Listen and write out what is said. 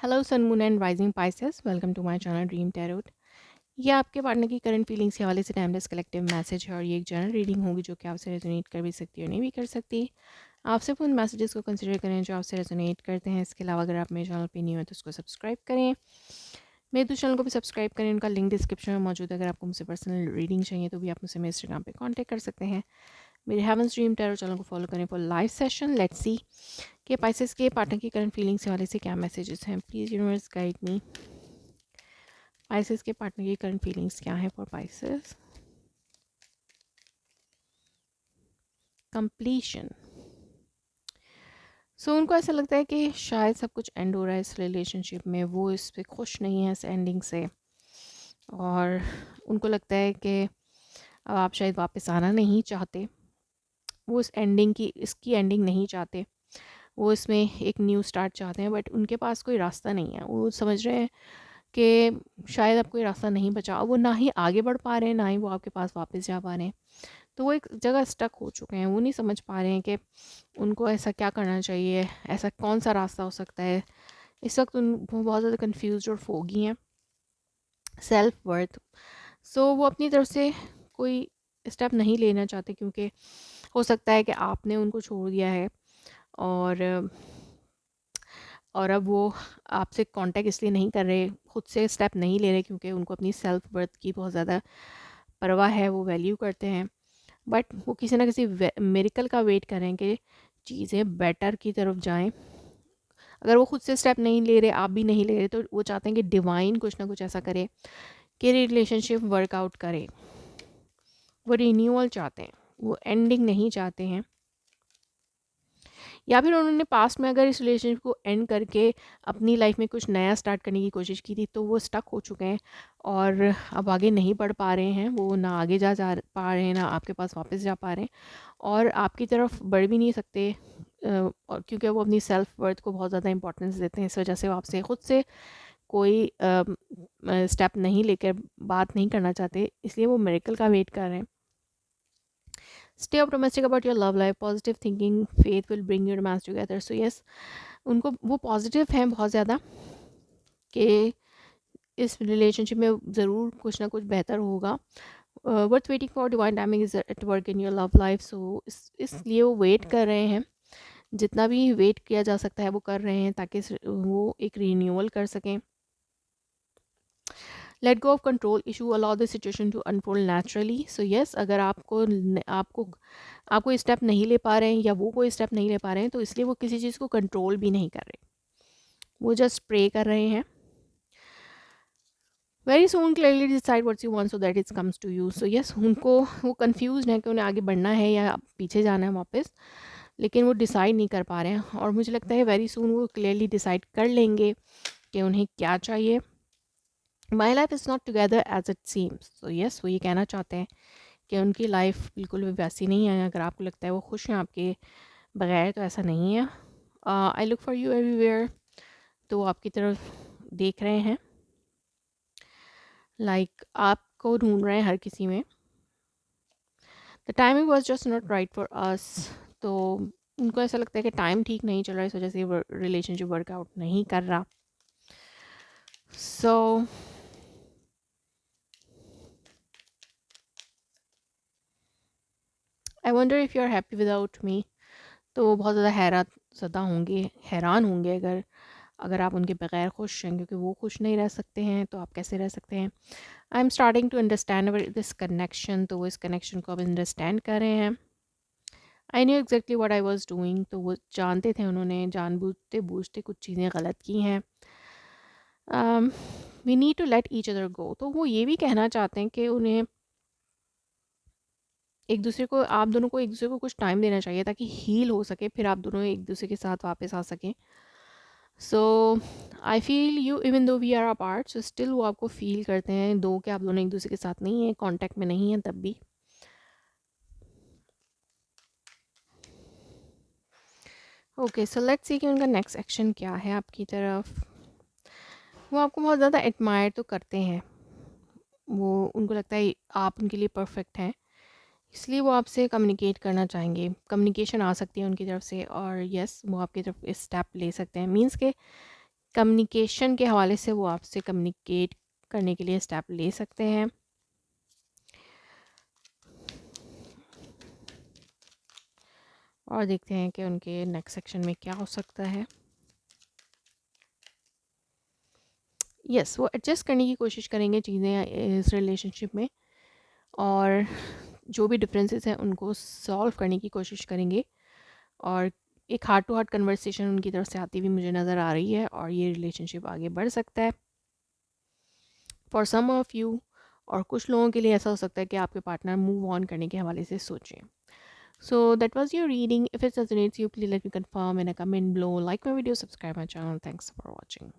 Hello sun moon and rising Pisces, welcome to my channel dream tarot. ये आपके partner की current feelings के हवाले से टाइमलेस कलेक्टिव मैसेज है और ये एक जनरल रीडिंग होगी जो कि आपसे रेजोनेट कर भी सकती है और नहीं भी कर सकती। आप सिर्फ उन मैसेजेस को कंसिडर करें जो आपसे रेजोनेट करते हैं। इसके अलावा अगर आप मेरे चैनल पे न्यू है तो उसको सब्सक्राइब करें, मेरे दूसरे चैनल को भी सब्सक्राइब करें। उनका लिंक डिस्क्रिप्शन में मौजूद है। अगर आपको मुझसे पर्सनल रीडिंग चाहिए तो भी आप मुझसे मेरे इंस्टाग्राम पे कांटेक्ट कर सकते हैं। मेरे हेवंस ड्रीम टैरो चैनल को फॉलो करें for live session. Let's see कि पाइसेस के पार्टनर की करंट फीलिंग्स के हवाले से क्या मैसेजेस हैं। Please universe guide me. Pisces के पार्टनर की करंट फीलिंग्स क्या है फॉर पाइसेस। कंप्लीशन। सो उनको ऐसा लगता है कि शायद सब कुछ एंड हो रहा है इस रिलेशनशिप में। वो इस पे खुश नहीं है इस एंडिंग से, और उनको लगता है कि अब आप शायद वापस आना नहीं चाहते। वो इस एंडिंग की इसकी एंडिंग नहीं चाहते। वो इसमें एक न्यू स्टार्ट चाहते हैं, बट उनके पास कोई रास्ता नहीं है। वो समझ रहे हैं कि शायद अब कोई रास्ता नहीं बचा। वो ना ही आगे बढ़ पा रहे हैं, ना ही वो आपके पास वापस जा पा रहे हैं। तो वो एक जगह स्टक हो चुके हैं। वो नहीं समझ पा रहे हैं कि उनको ऐसा क्या करना चाहिए, ऐसा कौन सा रास्ता हो सकता है। इस वक्त वो बहुत ज़्यादा कंफ्यूज और फोगी हैं। Self worth. सो वो अपनी तरफ से कोई स्टेप नहीं लेना चाहते, क्योंकि हो सकता है कि आपने उनको छोड़ दिया है, और अब वो आपसे कांटेक्ट इसलिए नहीं कर रहे, खुद से स्टेप नहीं ले रहे, क्योंकि उनको अपनी सेल्फ वर्थ की बहुत ज़्यादा परवाह है। वो वैल्यू करते हैं, बट वो किसी ना किसी मेरिकल का वेट करें कि चीज़ें बेटर की तरफ जाएं। अगर वो खुद से स्टेप नहीं ले रहे, आप भी नहीं ले रहे, तो वो चाहते हैं कि डिवाइन कुछ ना कुछ ऐसा करे कि रिलेशनशिप वर्कआउट करे। वो रिन्यूअल चाहते हैं, वो एंडिंग नहीं चाहते हैं। या फिर उन्होंने पास्ट में अगर इस रिलेशनशिप को एंड करके अपनी लाइफ में कुछ नया स्टार्ट करने की कोशिश की थी, तो वो स्टक हो चुके हैं और अब आगे नहीं बढ़ पा रहे हैं। वो ना आगे जा पा रहे हैं, ना आपके पास वापस जा पा रहे हैं, और आपकी तरफ बढ़ भी नहीं सकते। और क्योंकि वो अपनी सेल्फ वर्थ को बहुत ज़्यादा इंपॉर्टेंस देते हैं, इस वजह से वो आपसे खुद से कोई स्टेप नहीं लेकर बात नहीं करना चाहते, इसलिए वो मिरेकल का वेट कर रहे हैं। Stay optimistic about your love life, positive thinking, faith will bring your romance together. So yes, उनको वो पॉजिटिव हैं बहुत ज़्यादा कि इस रिलेशनशिप में ज़रूर कुछ ना कुछ बेहतर होगा। Worth waiting for divine timing is at work in your love life. So इसलिए वो वेट कर रहे हैं। जितना भी वेट किया जा सकता है वो कर रहे हैं, ताकि वो एक रिन्यूअल कर सकें। Let go of control issue, allow the situation to unfold naturally. So yes, अगर आपको आप कोई स्टेप नहीं ले पा रहे हैं, या वो कोई स्टेप नहीं ले पा रहे हैं, तो इसलिए वो किसी चीज़ को कंट्रोल भी नहीं कर रहे। वो जस्ट प्रे कर रहे हैं। Very soon clearly decide what's you want so that it comes to you. So yes, उनको वो कंफ्यूज है कि उन्हें आगे बढ़ना है या पीछे जाना है वापस, लेकिन वो डिसाइड नहीं कर पा रहे हैं। और मुझे लगता है वेरी सून वो क्लियरली डिसाइड कर लेंगे कि उन्हें क्या चाहिए। My life is not together as it seems. So yes, वो ये कहना चाहते हैं कि उनकी लाइफ बिल्कुल भी वैसी नहीं है। अगर आपको लगता है वो खुश हैं आपके बगैर, तो ऐसा नहीं है। I look for you everywhere. तो वो आपकी तरफ देख रहे हैं, आपको ढूंढ रहे हैं हर किसी में। The timing was just not right for us. तो उनको ऐसा लगता है कि टाइम ठीक नहीं चल रहा है, इस वजह से रिलेशनशिप वर्कआउट नहीं कर रहा। So I wonder if you are happy without me. तो वो बहुत ज़्यादा हैरान होंगे अगर अगर आप उनके बगैर खुश हैं, क्योंकि वो खुश नहीं रह सकते हैं तो आप कैसे रह सकते हैं। I am starting to understand our this connection. तो वो इस कनेक्शन को अब अंडरस्टैंड कर रहे हैं। I knew exactly what I was doing. तो वो जानते थे, उन्होंने जानबूझते बूझते कुछ चीज़ें गलत की हैं। We need to let each other go. तो वो ये भी कहना चाहते हैं कि उन्हें आप दोनों को एक दूसरे को कुछ टाइम देना चाहिए, ताकि हील हो सके, फिर आप दोनों एक दूसरे के साथ वापस आ सकें। So I feel you even though we are apart. So still वो आपको फील करते हैं, दो कि आप दोनों एक दूसरे के साथ नहीं हैं, कांटेक्ट में नहीं हैं, तब भी। ओके, सो लेट्स सी कि उनका नेक्स्ट एक्शन क्या है आपकी तरफ। वो आपको बहुत ज़्यादा एडमायर तो करते हैं। वो उनको लगता है आप उनके लिए परफेक्ट हैं, इसलिए वो आपसे कम्युनिकेट करना चाहेंगे। कम्युनिकेशन आ सकती है उनकी तरफ से, और यस, वो आपकी तरफ स्टेप ले सकते हैं। मीन्स के कम्युनिकेशन के हवाले से वो आपसे कम्युनिकेट करने के लिए स्टेप ले सकते हैं। और देखते हैं कि उनके नेक्स्ट सेक्शन में क्या हो सकता है। यस, वो एडजस्ट करने की कोशिश करेंगे चीज़ें इस रिलेशनशिप में, और जो भी डिफरेंसेस हैं उनको सॉल्व करने की कोशिश करेंगे, और एक हार्ट टू हार्ट कन्वर्सेशन उनकी तरफ से आती हुई मुझे नज़र आ रही है, और ये रिलेशनशिप आगे बढ़ सकता है फॉर सम ऑफ यू। और कुछ लोगों के लिए ऐसा हो सकता है कि आपके पार्टनर मूव ऑन करने के हवाले से सोचें। So that was your reading. If it resonates you, please let me confirm in a comment below. Like my video, subscribe my channel. Thanks for watching.